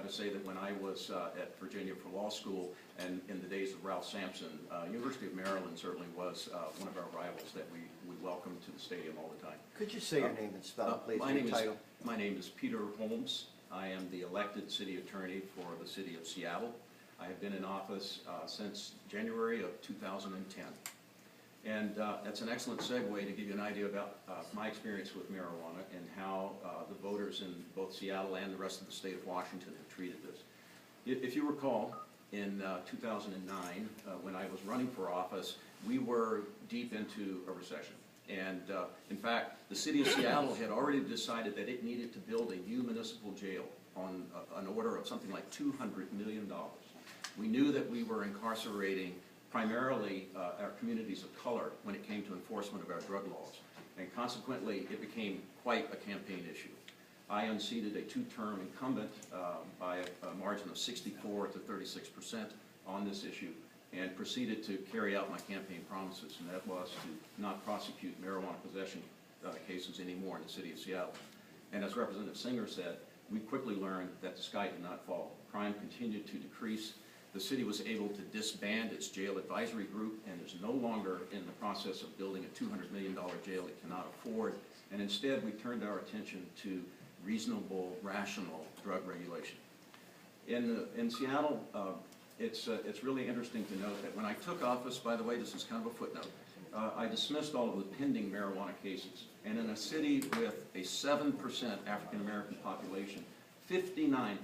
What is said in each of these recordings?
got to say that when I was at Virginia for law school, and in the days of Ralph Sampson, University of Maryland certainly was one of our rivals that we welcomed to the stadium all the time. Could you say your name and spell it, please? My name is Peter Holmes. I am the elected city attorney for the city of Seattle. I have been in office since January of 2010. And that's an excellent segue to give you an idea about my experience with marijuana and how the voters in both Seattle and the rest of the state of Washington have treated this. If you recall, in 2009, when I was running for office, we were deep into a recession. And in fact, the city of Seattle had already decided that it needed to build a new municipal jail on an order of something like $200 million. We knew that we were incarcerating primarily our communities of color when it came to enforcement of our drug laws. And consequently, it became quite a campaign issue. I unseated a two-term incumbent by a margin of 64 to 36% on this issue, and proceeded to carry out my campaign promises, and that was to not prosecute marijuana possession cases anymore in the city of Seattle. And as Representative Singer said, we quickly learned that the sky did not fall. Crime continued to decrease. The city was able to disband its jail advisory group and is no longer in the process of building a $200 million jail it cannot afford. And instead, we turned our attention to reasonable, rational drug regulation. In Seattle, it's really interesting to note that when I took office, by the way, this is kind of a footnote, I dismissed all of the pending marijuana cases. And in a city with a 7% African-American population, 59%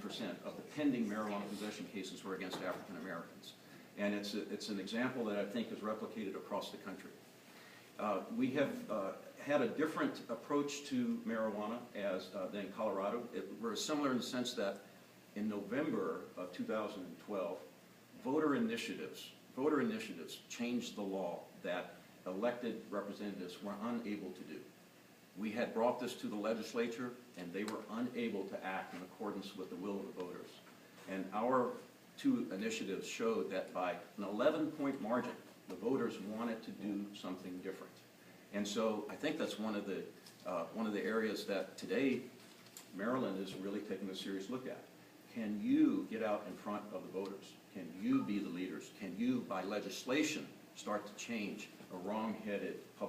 of the pending marijuana possession cases were against African Americans. And it's an example that I think is replicated across the country. We have had a different approach to marijuana than Colorado. We're similar in the sense that in November of 2012, voter initiatives changed the law that elected representatives were unable to do. We had brought this to the legislature, and they were unable to act in accordance with the will of the voters. And our two initiatives showed that by an 11-point margin, the voters wanted to do something different. And so I think that's one of the areas that today Maryland is really taking a serious look at. Can you get out in front of the voters? Can you be the leaders? Can you, by legislation, start to change a wrong-headed public